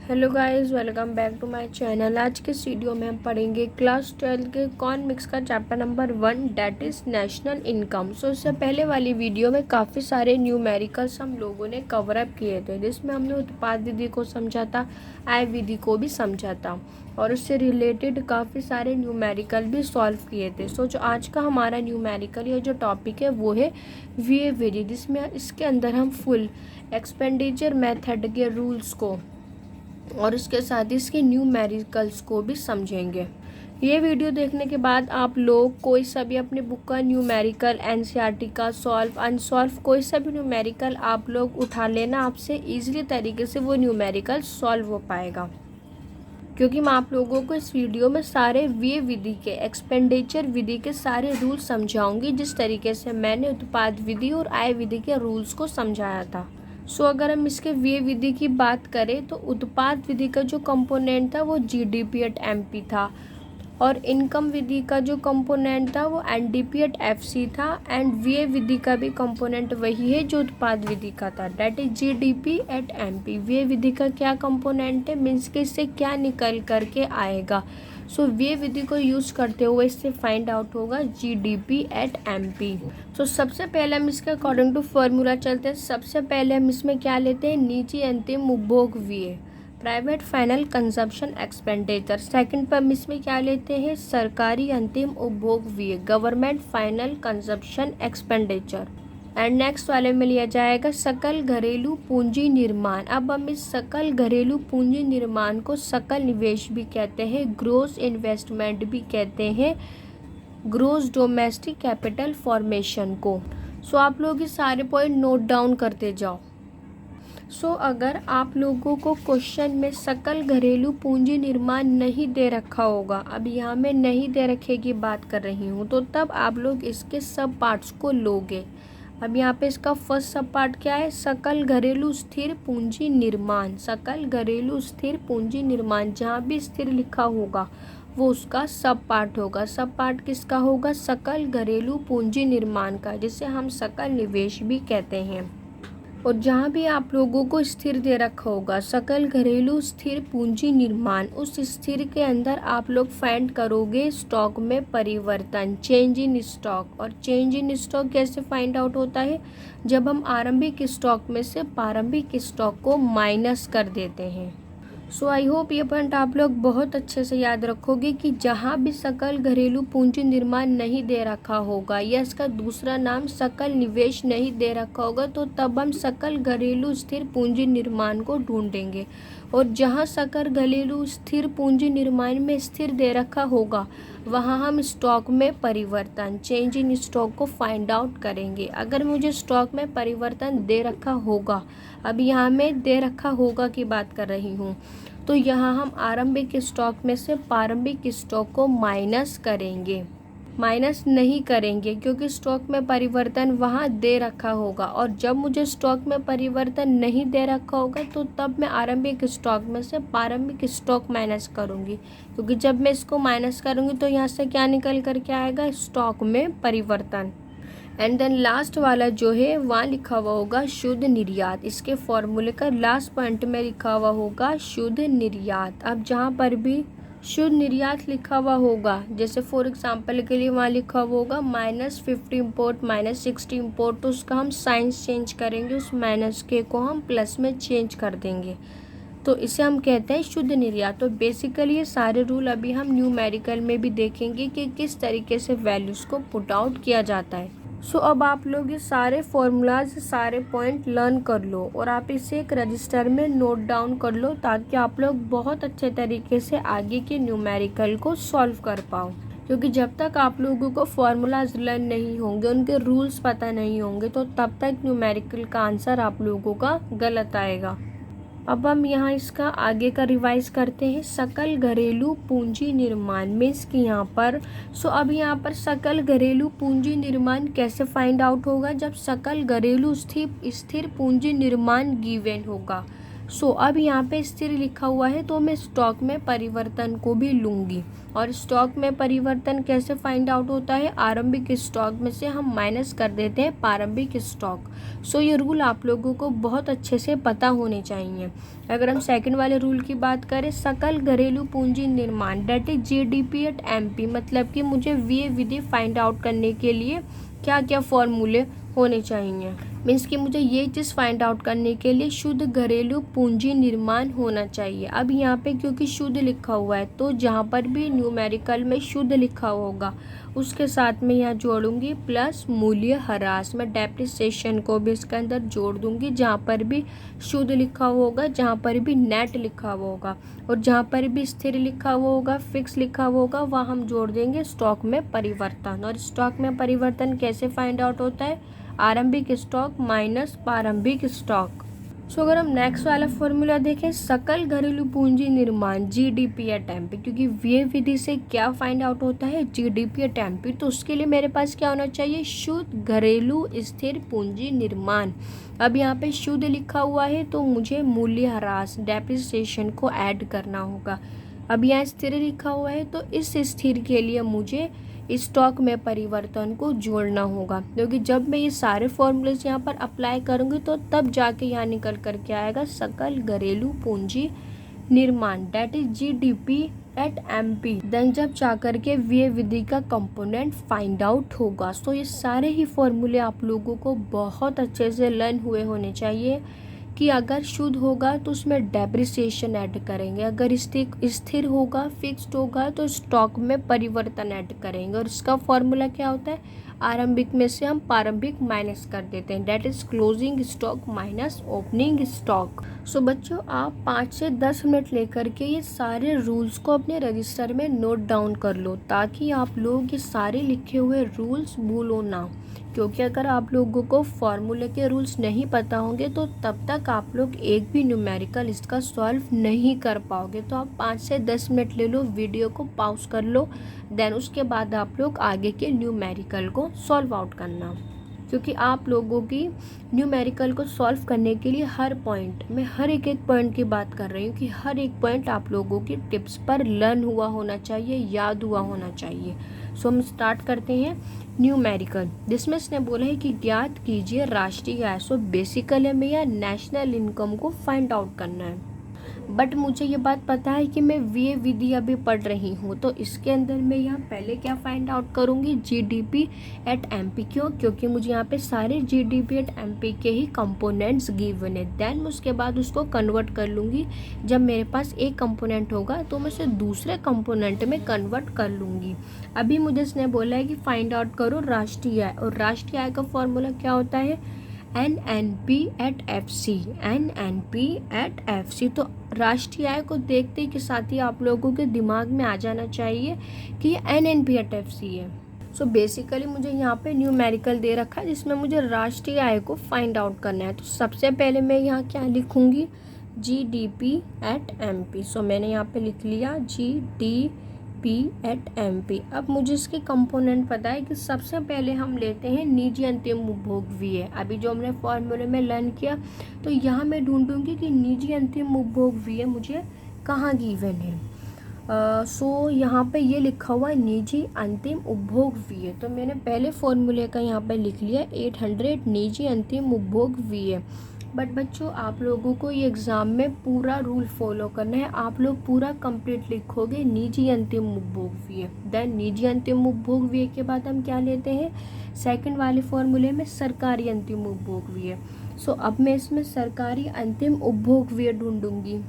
Hello guys, welcome back to my channel. आज के इस वीडियो में हम पढ़ेंगे क्लास 12 के इकोनॉमिक्स का chapter number 1 that is national income. इससे पहले वाली वीडियो में काफ़ी सारे न्यूमेरिकल्स हम लोगों ने कवर अप किए थे, जिसमें हमने उत्पाद विधि को समझा था, आय विधि को भी समझा था और उससे रिलेटेड काफ़ी सारे न्यूमेरिकल भी सॉल्व किए थे। जो आज का हमारा न्यूमेरिकल या जो टॉपिक है वो है व्यय विधि, जिसमें इसके अंदर हम फुल एक्सपेंडिचर मेथड के रूल्स को और इसके साथ ही इसके न्यूमेरिकल्स को भी समझेंगे। ये वीडियो देखने के बाद आप लोग कोई सा भी अपने बुक का न्यूमेरिकल, एनसीईआरटी का सॉल्व अनसॉल्व कोई सा भी न्यूमेरिकल आप लोग उठा लेना, आपसे इजीली तरीके से वो न्यूमेरिकल सॉल्व हो पाएगा, क्योंकि मैं आप लोगों को इस वीडियो में सारे व्यय विधि के, एक्सपेंडिचर विधि के सारे रूल समझाऊंगी, जिस तरीके से मैंने उत्पाद विधि और आय विधि के रूल्स को समझाया था। अगर हम इसके व्यय विधि की बात करें तो उत्पाद विधि का जो कंपोनेंट था वो जीडीपी एट एमपी था और इनकम विधि का जो कंपोनेंट था वो एनडीपी एट एफसी था एंड व्यय विधि का भी कंपोनेंट वही है जो उत्पाद विधि का था, that is GDP at MP. व्यय विधि का क्या कंपोनेंट है, मीन्स के इससे क्या निकल करके आएगा। व्यय विधि को यूज करते हुए इससे फाइंड आउट होगा जीडीपी एट एमपी। सबसे पहले हम इसके अकॉर्डिंग टू फॉर्मूला चलते हैं। सबसे पहले हम इसमें क्या लेते हैं, निजी अंतिम उपभोग व्यय, private final consumption expenditure. Second पर हम इसमें क्या लेते हैं, सरकारी अंतिम उपभोग व्यय, government final consumption expenditure. And next वाले में लिया जाएगा सकल घरेलू पूंजी निर्माण। अब हम इस सकल घरेलू पूंजी निर्माण को सकल निवेश भी कहते हैं, ग्रोस इन्वेस्टमेंट भी कहते हैं, ग्रोस डोमेस्टिक कैपिटल फॉर्मेशन को। आप लोग ये सारे पॉइंट नोट डाउन करते जाओ। अगर आप लोगों को क्वेश्चन में सकल घरेलू पूंजी निर्माण नहीं दे रखा होगा, अब यहाँ मैं नहीं दे रखे की बात कर रही हूँ, तो तब आप लोग इसके सब पार्ट्स को लोगे। अब यहाँ पे इसका फर्स्ट सब पार्ट क्या है, सकल घरेलू स्थिर पूंजी निर्माण। सकल घरेलू स्थिर पूंजी निर्माण, जहाँ भी स्थिर लिखा होगा वो उसका सब पार्ट होगा। सब पार्ट किसका होगा, सकल घरेलू पूंजी निर्माण का, जिसे हम सकल निवेश भी कहते हैं। और जहाँ भी आप लोगों को स्थिर दे रखा होगा सकल घरेलू स्थिर पूंजी निर्माण, उस स्थिर के अंदर आप लोग फाइंड करोगे स्टॉक में परिवर्तन, चेंज इन स्टॉक। और चेंज इन स्टॉक कैसे फाइंड आउट होता है, जब हम आरंभिक स्टॉक में से प्रारंभिक स्टॉक को माइनस कर देते हैं। आई होप ये पॉइंट आप लोग बहुत अच्छे से याद रखोगे कि जहाँ भी सकल घरेलू पूंजी निर्माण नहीं दे रखा होगा या इसका दूसरा नाम सकल निवेश नहीं दे रखा होगा, तो तब हम सकल घरेलू स्थिर पूंजी निर्माण को ढूंढेंगे। और जहाँ सकल घरेलू स्थिर पूंजी निर्माण में स्थिर दे रखा होगा वहाँ हम स्टॉक में परिवर्तन, चेंज इन स्टॉक को फाइंड आउट करेंगे। अगर मुझे स्टॉक में परिवर्तन दे रखा होगा, अब यहाँ मैं दे रखा होगा की बात कर रही हूँ, तो यहाँ हम आरंभिक स्टॉक में से प्रारंभिक स्टॉक को माइनस करेंगे। माइनस नहीं करेंगे क्योंकि स्टॉक में परिवर्तन वहाँ दे रखा होगा, और जब मुझे स्टॉक में परिवर्तन नहीं दे रखा होगा तो तब मैं आरंभिक स्टॉक में से प्रारंभिक स्टॉक माइनस करूँगी, क्योंकि जब मैं इसको माइनस करूँगी तो यहाँ से क्या निकल कर के आएगा, स्टॉक में परिवर्तन। एंड देन लास्ट वाला जो है वहाँ लिखा हुआ होगा शुद्ध निर्यात। इसके फॉर्मूले का लास्ट पॉइंट में लिखा हुआ होगा शुद्ध निर्यात। अब जहाँ पर भी शुद्ध निर्यात लिखा हुआ होगा, जैसे फॉर एग्जांपल के लिए वहाँ लिखा हुआ होगा -50 इम्पोर्ट -60 इम्पोर्ट, तो उसका हम साइंस चेंज करेंगे, उस माइनस के को हम प्लस में चेंज कर देंगे, तो इसे हम कहते हैं शुद्ध निर्यात। तो बेसिकली ये सारे रूल अभी हम न्यूमेरिकल में भी देखेंगे कि किस तरीके से वैल्यूज़ को पुट आउट किया जाता है। अब आप लोग ये सारे फॉर्मूलाज, सारे पॉइंट लर्न कर लो और आप इसे एक रजिस्टर में नोट डाउन कर लो, ताकि आप लोग बहुत अच्छे तरीके से आगे के न्यूमेरिकल को सॉल्व कर पाओ। क्योंकि जब तक आप लोगों को फॉर्मूलाज लर्न नहीं होंगे, उनके रूल्स पता नहीं होंगे, तो तब तक न्यूमेरिकल का आंसर आप लोगों का गलत आएगा। अब हम यहाँ इसका आगे का रिवाइज करते हैं। सकल घरेलू पूंजी निर्माण मीन्स कि यहाँ पर अब यहाँ पर सकल घरेलू पूंजी निर्माण कैसे फाइंड आउट होगा, जब सकल घरेलू स्थिर पूंजी निर्माण गिवन होगा। सो अब यहाँ पे स्थिर लिखा हुआ है तो मैं स्टॉक में परिवर्तन को भी लूँगी। और स्टॉक में परिवर्तन कैसे फाइंड आउट होता है, आरंभिक स्टॉक में से हम माइनस कर देते हैं प्रारंभिक स्टॉक। सो ये रूल आप लोगों को बहुत अच्छे से पता होने चाहिए। अगर हम सेकंड वाले रूल की बात करें, सकल घरेलू पूंजी निर्माण that is GDP at MP, मतलब कि मुझे व्यय विधि फाइंड आउट करने के लिए क्या क्या फॉर्मूले होने चाहिए। मीन्स कि मुझे ये चीज़ फाइंड आउट करने के लिए शुद्ध घरेलू पूंजी निर्माण होना चाहिए। अब यहाँ पे क्योंकि शुद्ध लिखा हुआ है तो जहाँ पर भी न्यूमेरिकल में शुद्ध लिखा होगा उसके साथ में यहाँ जोड़ूंगी प्लस मूल्य ह्रास, मैं डेप्रिसिएशन को भी इसके अंदर जोड़ दूंगी। जहाँ पर भी शुद्ध लिखा हुआ होगा, जहाँ पर भी नेट लिखा हुआ होगा और जहाँ पर भी स्थिर लिखा हुआ होगा, फिक्स लिखा हुआ होगा, वहाँ हम जोड़ देंगे स्टॉक में परिवर्तन। और स्टॉक में परिवर्तन कैसे फाइंड आउट होता है, आरंभिक स्टॉक माइनस प्रारंभिक स्टॉक। सो अगर हम नेक्स्ट वाला फॉर्मूला देखें, सकल घरेलू पूंजी निर्माण जीडीपी एट एमपी, क्योंकि व्यय विधि से क्या फाइंड आउट होता है, जीडीपी एट एमपी, तो उसके लिए मेरे पास क्या होना चाहिए, शुद्ध घरेलू स्थिर पूंजी निर्माण। अब यहाँ पे शुद्ध लिखा हुआ है तो मुझे मूल्य ह्रास डेप्रिसिएशन को ऐड करना होगा। अब यहाँ स्थिर लिखा हुआ है तो इस स्थिर के लिए मुझे स्टॉक में परिवर्तन को जोड़ना होगा, क्योंकि जब मैं ये सारे फॉर्मूलेस यहाँ पर अप्लाई करूँगी तो तब जाके यहाँ निकल कर के आएगा सकल घरेलू पूंजी निर्माण that is GDP at MP. Then जब जाकर के व्यय विधि का कंपोनेंट फाइंड आउट होगा। सो ये सारे ही फॉर्मूले आप लोगों को बहुत अच्छे से लर्न हुए होने चाहिए कि अगर शुद्ध होगा तो उसमें डेप्रिसिएशन ऐड करेंगे, अगर स्थिर होगा फिक्स्ड होगा तो स्टॉक में परिवर्तन ऐड करेंगे। और इसका फॉर्मूला क्या होता है, आरंभिक में से हम प्रारंभिक माइनस कर देते हैं, that is closing stock minus opening stock. So बच्चों आप 5 से 10 मिनट लेकर के ये सारे रूल्स को अपने रजिस्टर में नोट डाउन कर लो ताकि आप लोग ये सारे लिखे हुए रूल्स भूलो ना, क्योंकि अगर आप लोगों को फॉर्मूले के रूल्स नहीं पता होंगे तो तब तक आप लोग एक भी न्यूमेरिकल इसका सॉल्व नहीं कर पाओगे। तो आप 5 से 10 मिनट ले लो, वीडियो को पॉज कर लो, देन उसके बाद आप लोग आगे के न्यूमेरिकल को सॉल्व आउट करना, क्योंकि आप लोगों की न्यूमेरिकल को सॉल्व करने के लिए हर पॉइंट, मैं हर एक पॉइंट की बात कर रही हूँ कि हर एक पॉइंट आप लोगों की टिप्स पर लर्न हुआ होना चाहिए, याद हुआ होना चाहिए। सो हम स्टार्ट करते हैं न्यूमेरिकल, जिसमें इसने बोला है कि ज्ञात कीजिए राष्ट्रीय आय। सो बेसिकली हमें या नेशनल इनकम को फाइंड आउट करना है, बट मुझे ये बात पता है कि मैं व्यय विधि अभी पढ़ रही हूँ तो इसके अंदर मैं यहाँ पहले क्या फाइंड आउट करूँगी, जीडीपी एट एमपी। क्यों, क्योंकि मुझे यहाँ पे सारे जीडीपी एट एमपी के ही कंपोनेंट्स गिवन है। देन उसके बाद उसको कन्वर्ट कर लूँगी, जब मेरे पास एक कंपोनेंट होगा तो मैं उसे दूसरे कंपोनेंट में कन्वर्ट कर लूँगी। अभी मुझे इसने बोला है कि फाइंड आउट करो राष्ट्रीय आय, और राष्ट्रीय आय का फॉर्मूला क्या होता है, NNP at FC, NNP at FC। तो राष्ट्रीय आय को देखते के साथ ही आप लोगों के दिमाग में आ जाना चाहिए कि ये NNP एट FC है। सो बेसिकली मुझे यहाँ पे न्यूमेरिकल दे रखा है जिसमें मुझे राष्ट्रीय आय को फाइंड आउट करना है। तो सबसे पहले मैं यहाँ क्या लिखूँगी, GDP एट MP। सो मैंने यहाँ पे लिख लिया GDP एट MP। अब मुझे इसके कंपोनेंट पता है कि सबसे पहले हम लेते हैं निजी अंतिम उपभोग व्यय। अभी जो हमने फॉर्मूले में लर्न किया तो यहाँ मैं ढूंढूंगी कि निजी अंतिम उपभोग व्यय मुझे कहाँ गिवन है। सो यहाँ पे ये लिखा हुआ है निजी अंतिम उपभोग व्यय, तो मैंने पहले फॉर्मूले का यहाँ पे लिख लिया 800 निजी अंतिम उपभोग व्यय। बट बच्चों आप लोगों को ये एग्ज़ाम में पूरा रूल फॉलो करना है, आप लोग पूरा कंप्लीट लिखोगे निजी अंतिम उपभोग व्यय। देन निजी अंतिम उपभोग व्यय के बाद हम क्या लेते हैं, सेकंड वाले फॉर्मूले में सरकारी अंतिम उपभोग व्यय। सो अब मैं इसमें सरकारी अंतिम उपभोग व्यय ढूंढूंगी।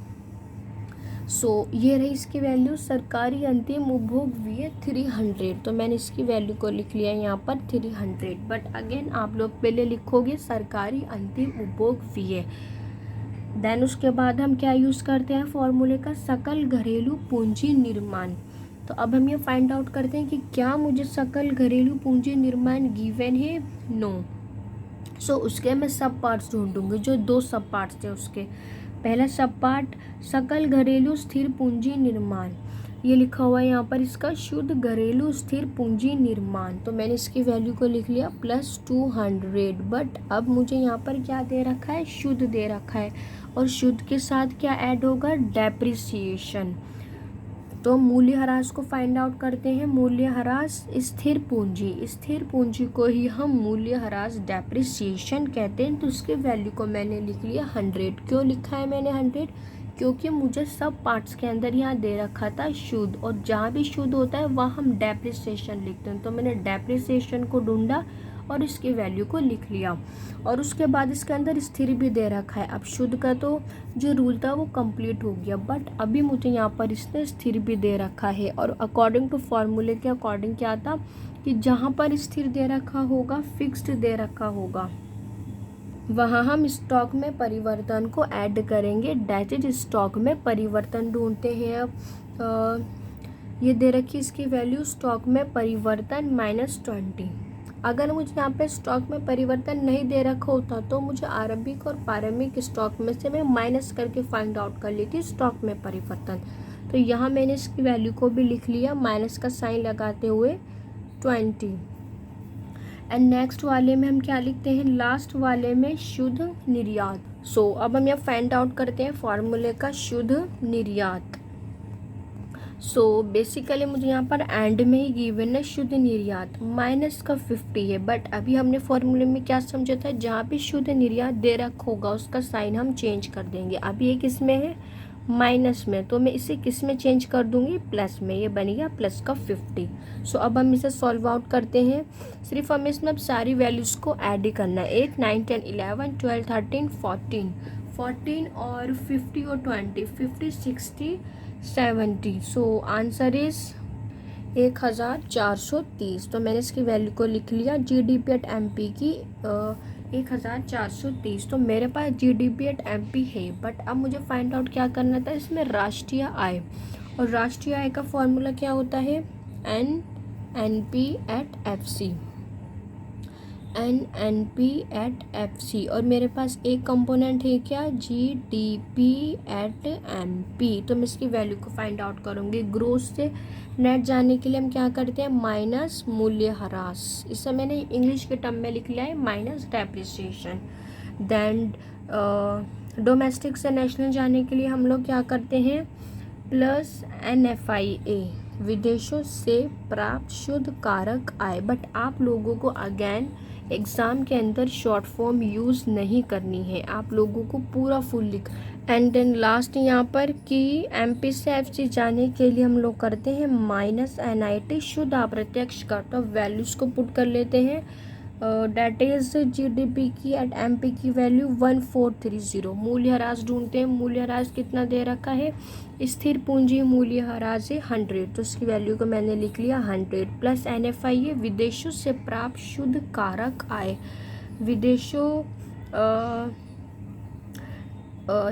सो ये रही इसकी वैल्यू, सरकारी अंतिम उपभोग व्यय 300, तो मैंने इसकी वैल्यू को लिख लिया यहाँ पर 300। बट अगेन आप लोग पहले लिखोगे सरकारी अंतिम उपभोग व्यय। देन उसके बाद हम क्या यूज़ करते हैं फॉर्मूले का, सकल घरेलू पूंजी निर्माण। तो अब हम ये फाइंड आउट करते हैं कि क्या मुझे सकल घरेलू पूंजी निर्माण गिवन है, नो। सो उसके मैं सब पार्ट्स ढूंढूंगी, जो 2 सब पार्ट्स थे उसके। पहला सब पार्ट सकल घरेलू स्थिर पूंजी निर्माण, ये लिखा हुआ है यहाँ पर इसका शुद्ध घरेलू स्थिर पूंजी निर्माण, तो मैंने इसकी वैल्यू को लिख लिया +200। बट अब मुझे यहाँ पर क्या दे रखा है, शुद्ध दे रखा है, और शुद्ध के साथ क्या ऐड होगा, डेप्रिसिएशन। तो मूल्यह्रास को फाइंड आउट करते हैं। मूल्यह्रास स्थिर पूंजी को ही हम मूल्यह्रास डेप्रिसिएशन कहते हैं। तो उसके वैल्यू को मैंने लिख लिया 100। क्यों लिखा है मैंने 100, क्योंकि मुझे सब पार्ट्स के अंदर यहाँ दे रखा था शुद्ध, और जहाँ भी शुद्ध होता है वहाँ हम डेप्रिसिएशन लिखते हैं। तो मैंने डेप्रिसिएशन को ढूंढा और इसकी वैल्यू को लिख लिया, और उसके बाद इसके अंदर स्थिर भी दे रखा है। अब शुद्ध का तो जो रूल था वो कंप्लीट हो गया, बट अभी मुझे यहाँ पर इसने स्थिर भी दे रखा है। और अकॉर्डिंग टू फॉर्मूले के अकॉर्डिंग क्या था कि जहाँ पर स्थिर दे रखा होगा, फिक्स्ड दे रखा होगा, वहाँ हम स्टॉक में परिवर्तन को ऐड करेंगे। डेट इज स्टॉक में परिवर्तन ढूंढते हैं। अब ये दे रखी इसकी वैल्यू, स्टॉक में परिवर्तन -20। अगर मुझे यहाँ पे स्टॉक में परिवर्तन नहीं दे रखा होता तो मुझे आरंभिक और प्रारंभिक स्टॉक में से मैं माइनस करके फाइंड आउट कर लेती स्टॉक में परिवर्तन। तो यहाँ मैंने इसकी वैल्यू को भी लिख लिया, माइनस का साइन लगाते हुए 20। एंड नेक्स्ट वाले में हम क्या लिखते हैं, लास्ट वाले में शुद्ध निर्यात। सो अब हम यहाँ फाइंड आउट करते हैं फॉर्मूले का शुद्ध निर्यात। सो बेसिकली मुझे यहाँ पर एंड में ही गिवन है शुद्ध निर्यात माइनस का 50 है। बट अभी हमने फॉर्मूले में क्या समझा था, जहाँ भी शुद्ध निर्यात दे रखा होगा उसका साइन हम चेंज कर देंगे। अभी ये किस में है, माइनस में, तो मैं इसे किस में चेंज कर दूंगी, प्लस में। ये बन गया प्लस का 50। सो अब हम इसे सॉल्व आउट करते हैं। सिर्फ हमें इसमें अब सारी वैल्यूज़ को ऐड ही करना है। 8, 9, 10, 11, 12, 13, 14 और 50 और 20, 50, 60, 70। So answer is 1430। तो मैंने इसकी वैल्यू को लिख लिया। GDP एट MP की 1430। तो मेरे पास GDP एट MP है, बट अब मुझे फाइंड आउट क्या करना था, इसमें राष्ट्रीय आय, और राष्ट्रीय आय का फॉर्मूला क्या होता है, NNP at FC, NNP at FC। और मेरे पास एक कंपोनेंट है क्या, GDP एट MP। तो मैं इसकी वैल्यू को फाइंड आउट करूँगी। ग्रोथ से नेट जाने के लिए हम क्या करते हैं, माइनस मूल्यह्रास। इसे मैंने इंग्लिश के टर्म में लिख लिया है माइनस डेप्रिसिएशन। देन डोमेस्टिक से नेशनल जाने के लिए हम लोग क्या करते हैं, प्लस NFIA, विदेशों से प्राप्त शुद्ध कारक आय। बट आप लोगों को अगेन एग्ज़ाम के अंदर शॉर्ट फॉर्म यूज़ नहीं करनी है, आप लोगों को पूरा फुल लिख। एंड देन लास्ट यहाँ पर कि MP से FC जाने के लिए हम लोग करते हैं माइनस NIT शुद्ध अप्रत्यक्ष कर। तो वैल्यूज़ को पुट कर लेते हैं। डेट इज GDP की एट MP की वैल्यू 1430। मूल्यह्रास ढूंढते हैं। मूल्यह्रास कितना दे रखा है, स्थिर पूंजी मूल्यह्रास है 100। तो इसकी वैल्यू को मैंने लिख लिया 100 प्लस NFIA, विदेशों से प्राप्त शुद्ध कारक आय। विदेशों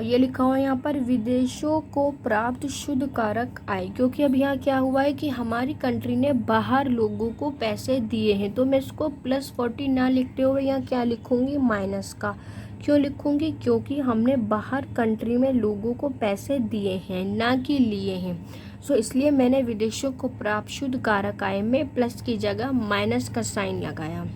ये लिखा हुआ है यहाँ पर विदेशों को प्राप्त शुद्ध कारक आय, क्योंकि अब यहाँ क्या हुआ है कि हमारी कंट्री ने बाहर लोगों को पैसे दिए हैं। तो मैं इसको +40 ना लिखते हुए यहाँ क्या लिखूँगी, माइनस का। क्यों लिखूँगी, क्योंकि हमने बाहर कंट्री में लोगों को पैसे दिए हैं, ना कि लिए हैं। सो इसलिए मैंने विदेशों को प्राप्त शुद्ध कारक आय में प्लस की जगह माइनस का साइन लगाया।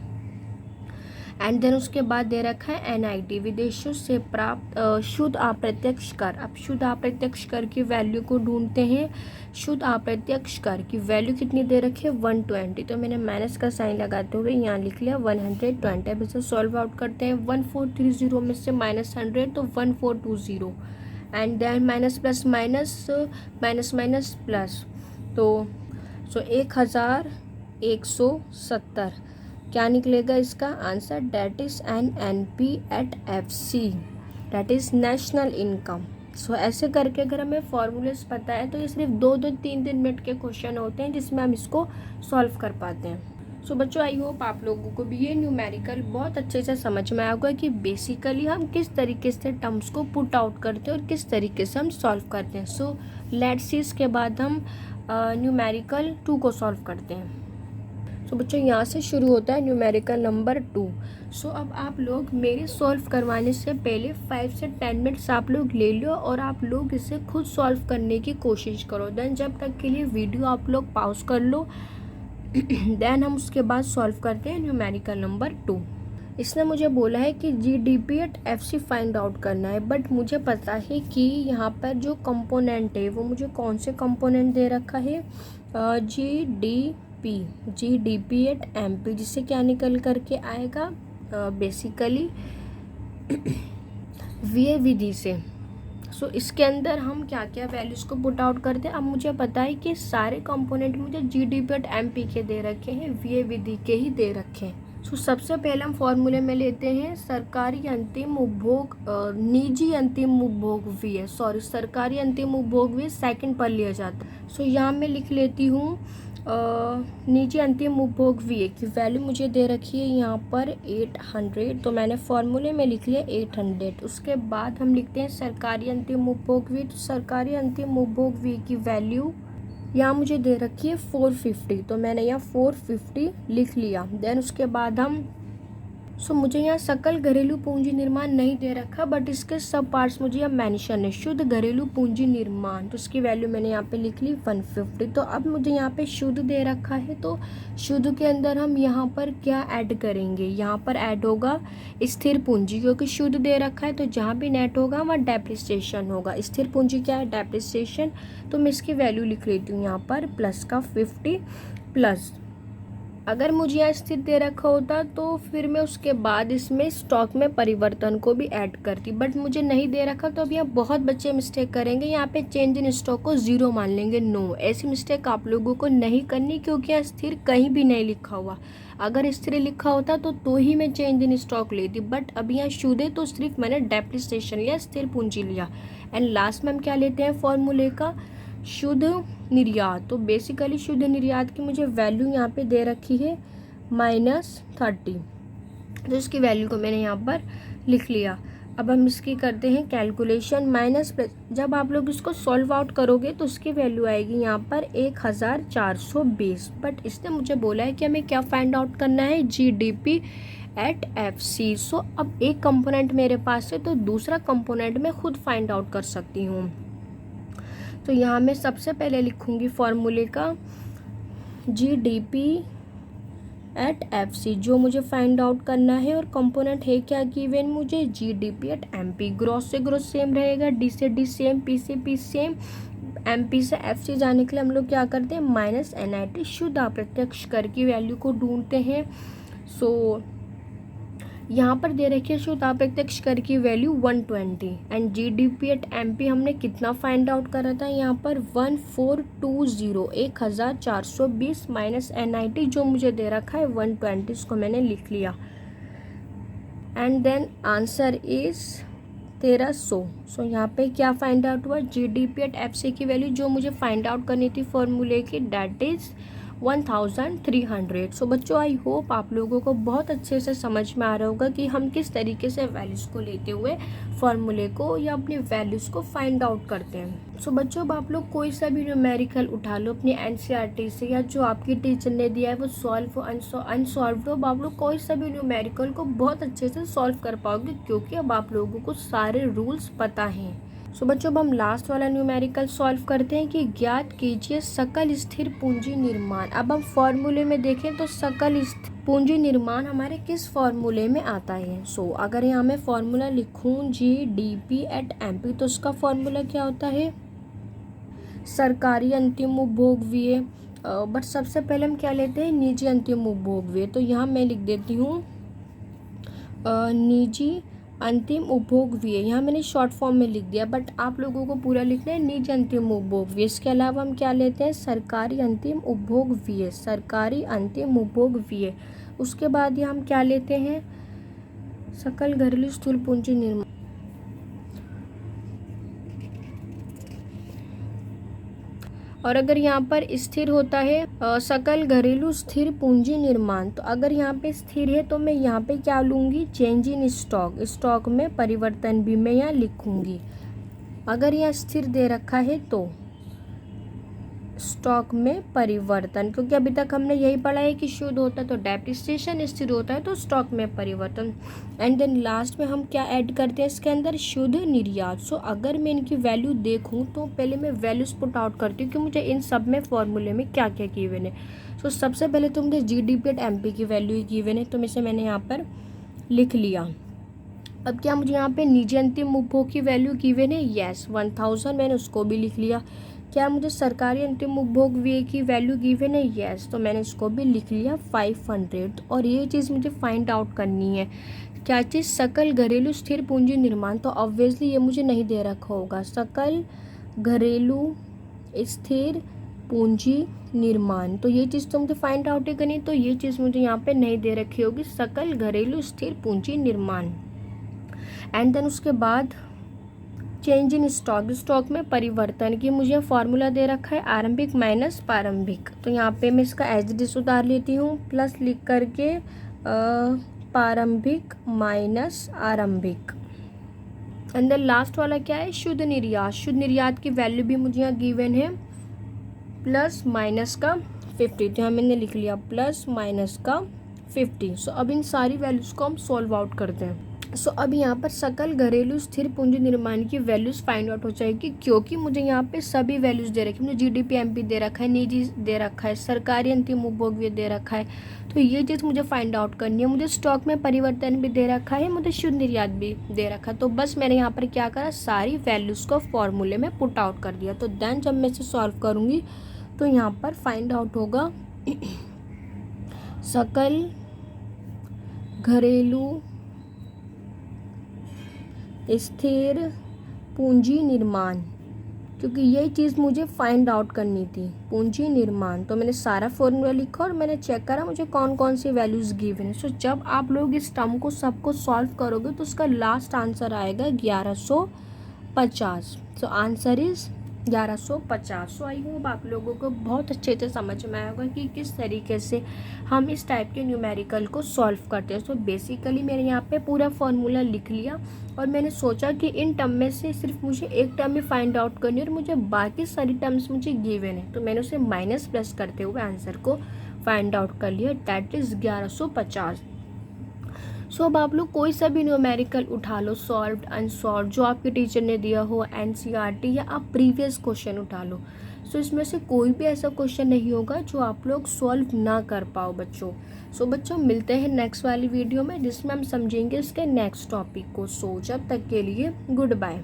एंड देन उसके बाद दे रखा है NIT, विदेशों से प्राप्त शुद्ध अप्रत्यक्ष कर। अब शुद्ध अप्रत्यक्ष कर की वैल्यू को ढूंढते हैं। शुद्ध अप्रत्यक्ष कर की वैल्यू कितनी दे रखी है, 120। तो मैंने माइनस का साइन लगाते हुए यहाँ लिख लिया 120। अब इसे सॉल्व आउट करते हैं। 1430 में से -100 तो 1420, and then minus plus minus, minus minus plus, तो 1170 क्या निकलेगा इसका answer, that is NNP at FC, that is national income. So ऐसे करके अगर हमें फॉर्मूलेस पता है तो ये सिर्फ 2-3 मिनट के क्वेश्चन होते हैं जिसमें हम इसको सॉल्व कर पाते हैं। सो बच्चों, आई होप आप लोगों को भी ये न्यूमेरिकल बहुत अच्छे से समझ में आएगा कि बेसिकली हम किस तरीके से टर्म्स को पुट आउट करते हैं और किस तरीके से हम सॉल्व करते हैं। सो लेट्स सी, इसके बाद हम न्यूमेरिकल 2 को सॉल्व करते हैं। तो बच्चों यहाँ से शुरू होता है न्यूमेरिकल नंबर 2। सो अब आप लोग मेरे सॉल्व करवाने से पहले 5 से 10 मिनट्स आप लोग ले लो और आप लोग इसे खुद सॉल्व करने की कोशिश करो। देन जब तक के लिए वीडियो आप लोग पॉज कर लो, देन हम उसके बाद सॉल्व करते हैं न्यूमेरिकल नंबर 2। इसने मुझे बोला है कि GDP at FC find out करना है, बट मुझे पता है कि यहाँ पर जो कंपोनेंट है वो मुझे कौन से कंपोनेंट दे रखा है, GDP एट MP, जिससे क्या निकल करके आएगा बेसिकली VA विधि से। सो इसके अंदर हम क्या क्या वैल्यूज़ को पुट आउट करते हैं। अब मुझे पता है कि सारे कंपोनेंट मुझे GDP एट MP के दे रखे हैं, VA विधि के ही दे रखे हैं। सो सबसे पहले हम फॉर्मूले में लेते हैं सरकारी अंतिम उपभोग, निजी अंतिम उपभोग व्यय, सरकारी अंतिम उपभोग व्यय सेकंड पर लिया जाता है। सो यहाँ मैं लिख लेती हूँ निजी अंतिम उपभोग व्यय की वैल्यू मुझे दे रखी है यहाँ पर 800, तो मैंने फॉर्मूले में लिख लिया 800। उसके बाद हम लिखते हैं सरकारी अंतिम उपभोग व्यय, तो सरकारी अंतिम उपभोग व्यय की वैल्यू यहाँ मुझे दे रखी है 450, तो मैंने यहाँ 450 लिख लिया। देन उसके बाद हम मुझे यहाँ सकल घरेलू पूंजी निर्माण नहीं दे रखा, बट इसके सब पार्ट्स मुझे यहाँ मेंशन है। शुद्ध घरेलू पूंजी निर्माण, तो उसकी वैल्यू मैंने यहाँ पे लिख ली 150। तो अब मुझे यहाँ पे शुद्ध दे रखा है, तो शुद्ध के अंदर हम यहाँ पर क्या ऐड करेंगे, यहाँ पर ऐड होगा स्थिर पूंजी, क्योंकि शुद्ध दे रखा है तो जहाँ भी नेट होगा वहाँ डेप्रिसिएशन होगा। स्थिर पूंजी क्या है, डेप्रिसिएशन। तो मैं इसकी वैल्यू लिख लेती हूँ यहाँ पर प्लस का 50 प्लस। अगर मुझे यहाँ स्थिर दे रखा होता तो फिर मैं उसके बाद इसमें स्टॉक में परिवर्तन को भी ऐड करती, बट मुझे नहीं दे रखा, तो अब यहाँ बहुत बच्चे मिस्टेक करेंगे, यहाँ पे चेंज इन स्टॉक को 0 मान लेंगे। नो, ऐसी मिस्टेक आप लोगों को नहीं करनी, क्योंकि यहाँ स्थिर कहीं भी नहीं लिखा हुआ। अगर स्थिर लिखा होता तो ही मैं चेंज इन स्टॉक लेती, बट अब यहाँ शुद्ध है तो सिर्फ मैंने डेप्रिसिएशन लिया, स्थिर पूंजी लिया। एंड लास्ट में हम क्या लेते हैं फॉर्मूले का, शुद्ध निर्यात। तो बेसिकली शुद्ध निर्यात की मुझे वैल्यू यहाँ पे दे रखी है -30, तो इसकी वैल्यू को मैंने यहाँ पर लिख लिया। अब हम इसकी करते हैं कैलकुलेशन, माइनस प्लस। जब आप लोग इसको सॉल्व आउट करोगे तो उसकी वैल्यू आएगी यहाँ पर 1420, बट इसने मुझे बोला है कि हमें क्या फाइंड आउट करना है, GDP एट FC। सो अब एक कंपोनेंट मेरे पास है तो दूसरा कंपोनेंट मैं खुद फाइंड आउट कर सकती हूँ। तो यहाँ मैं सबसे पहले लिखूँगी फॉर्मूले का GDP एट FC, जो मुझे फाइंड आउट करना है, और कंपोनेंट है क्या गिवन मुझे, GDP एट MP। ग्रॉस से ग्रॉस सेम रहेगा, D से D सेम, P से P सेम। MP से FC जाने के लिए हम लोग क्या करते हैं, -NIT शुद्ध अप्रत्यक्ष कर की वैल्यू को ढूंढते हैं। सो यहाँ पर दे रखी है शुद्ध अप्रत्यक्ष कर की value 120, and GDP at MP हमने कितना फाइंड आउट करा था, यहाँ पर 1420 माइनस NIT जो मुझे दे रखा है 120, इसको मैंने लिख लिया। And then answer is 1300। So यहाँ पे क्या फाइंड आउट हुआ, GDP एट FC की वैल्यू जो मुझे फाइंड आउट करनी थी फॉर्मूले की, डेट इज़ 1300। सो बच्चों, आई होप आप लोगों को बहुत अच्छे से समझ में आ रहा होगा कि हम किस तरीके से वैल्यूज़ को लेते हुए फॉर्मूले को या अपनी वैल्यूज़ को फाइंड आउट करते हैं। सो बच्चों, अब आप लोग कोई सा भी न्यूमेरिकल उठा लो अपनी NCERT से, या जो आपकी टीचर ने दिया है वो सॉल्व अनसॉल्व हो, अब आप लोग कोई सा भी न्यूमेरिकल को बहुत अच्छे से सॉल्व कर पाओगे, क्योंकि अब आप लोगों को सारे रूल्स पता हैं। सो बच्चों, अब हम लास्ट वाला न्यूमेरिकल सॉल्व करते हैं कि ज्ञात कीजिए सकल स्थिर पूंजी निर्माण। अब हम फॉर्मूले में देखें तो सकल स्थिर पूंजी निर्माण हमारे किस फॉर्मूले में आता है। सो अगर यहाँ मैं फॉर्मूला लिखूँ GDP एट MP, तो उसका फॉर्मूला क्या होता है, सरकारी अंतिम उपभोग व्यय। बट सबसे पहले हम क्या लेते हैं, निजी अंतिम उपभोग व्यय। तो यहाँ मैं लिख देती हूँ निजी अंतिम उपभोग व्यय, यहाँ मैंने शॉर्ट फॉर्म में लिख दिया, बट आप लोगों को पूरा लिखना है निजी अंतिम उपभोग व्यय। इसके अलावा हम क्या लेते हैं, सरकारी अंतिम उपभोग व्यय, सरकारी अंतिम उपभोग व्यय। उसके बाद ये हम क्या लेते हैं, सकल घरेलू स्थूल पूंजी निर्माण। और अगर यहाँ पर स्थिर होता है सकल घरेलू स्थिर पूंजी निर्माण, तो अगर यहाँ पे स्थिर है तो मैं यहाँ पे क्या लूँगी, चेंज इन स्टॉक, स्टॉक में परिवर्तन भी मैं यहाँ लिखूँगी। अगर यहाँ स्थिर दे रखा है तो स्टॉक में परिवर्तन, क्योंकि अभी तक हमने यही पढ़ा है कि शुद्ध होता है तो डेप्रिसिएशन, स्थिर होता है तो स्टॉक में परिवर्तन। एंड देन लास्ट में हम क्या ऐड करते हैं इसके अंदर, शुद्ध निर्यात। सो अगर मैं इनकी वैल्यू देखूं तो पहले मैं वैल्यूज़ पुट आउट करती हूँ कि मुझे इन सब में फॉर्मूले में क्या क्या गिवन है। सो सबसे पहले तो मुझे GDP एट MP की वैल्यू ही गिवन है, तो इसे मैंने यहाँ पर लिख लिया। अब क्या मुझे यहाँ पे निजी अंतिम उपभोग की वैल्यू गिवन है, येस 1000, मैंने उसको भी लिख लिया। क्या मुझे सरकारी अंतिम उपभोग व्यय की वैल्यू गिवन है, येस, तो मैंने इसको भी लिख लिया 500। और ये चीज़ मुझे फाइंड आउट करनी है, क्या चीज़, सकल घरेलू स्थिर पूंजी निर्माण। तो ऑब्वियसली ये मुझे नहीं दे रखा होगा, सकल घरेलू स्थिर पूंजी निर्माण, तो ये चीज़ तो मुझे फाइंड आउट ही करनी, तो ये चीज़ मुझे यहाँ पे नहीं दे रखी होगी, सकल घरेलू स्थिर पूंजी निर्माण। एंड देन उसके बाद चेंज इन स्टॉक, स्टॉक में परिवर्तन की मुझे फॉर्मूला दे रखा है, आरंभिक माइनस प्रारंभिक। तो यहाँ पे मैं इसका एज इट इज उतार लेती हूँ, प्लस लिख करके प्रारंभिक माइनस आरंभिक। एंड देन लास्ट वाला क्या है, शुद्ध निर्यात। शुद्ध निर्यात की वैल्यू भी मुझे यहाँ गिवन है, प्लस माइनस का 50, तो यहाँ मैंने लिख लिया प्लस माइनस का 50। सो अब इन सारी वैल्यूज़ को हम सॉल्व आउट करते हैं। सो अब यहाँ पर सकल घरेलू स्थिर पूंजी निर्माण की वैल्यूज़ फाइंड आउट हो जाएगी, क्योंकि मुझे यहाँ पे सभी वैल्यूज़ दे रखी है। मुझे GDP MP दे रखा है, निजी दे रखा है, सरकारी अंतिम उपभोग भी दे रखा है, तो ये चीज़ मुझे फाइंड आउट करनी है। मुझे स्टॉक में परिवर्तन भी दे रखा है, मुझे शुद्ध निर्यात भी दे रखा है। तो बस मैंने यहाँ पर क्या करा, सारी वैल्यूज़ को फॉर्मूले में पुट आउट कर दिया। तो देन जब मैं इसे सॉल्व करूँगी तो यहाँ पर फाइंड आउट होगा सकल घरेलू स्थिर पूंजी निर्माण, क्योंकि ये चीज़ मुझे फाइंड आउट करनी थी, पूंजी निर्माण। तो मैंने सारा फॉर्मूला लिखा और मैंने चेक करा मुझे कौन कौन सी वैल्यूज़ गिवन है। सो जब आप लोग इस टर्म को सबको सॉल्व करोगे तो उसका लास्ट आंसर आएगा 1150। So answer is 1150। So I hope आप लोगों को बहुत अच्छे से समझ में आया होगा कि किस तरीके से हम इस टाइप के न्यूमेरिकल को सॉल्व करते हैं। सो बेसिकली मैंने यहाँ पे पूरा फॉर्मूला लिख लिया और मैंने सोचा कि इन टर्म में से सिर्फ मुझे एक टर्म ही फाइंड आउट करनी है और मुझे बाकी सारी टर्म्स मुझे गिवन है, तो मैंने उसे माइनस प्लस करते हुए आंसर को फाइंड आउट कर लिया, दैट इज़ 1150। सो अब आप लोग कोई सा भी न्यूमेरिकल उठा लो, सॉल्व्ड अनसॉल्व्ड, जो आपके टीचर ने दिया हो, NCERT, या आप प्रीवियस क्वेश्चन उठा लो। सो इसमें से कोई भी ऐसा क्वेश्चन नहीं होगा जो आप लोग सॉल्व ना कर पाओ बच्चों। सो बच्चों मिलते हैं नेक्स्ट वाली वीडियो में जिसमें हम समझेंगे इसके नेक्स्ट टॉपिक को। सो जब तक के लिए गुड बाय।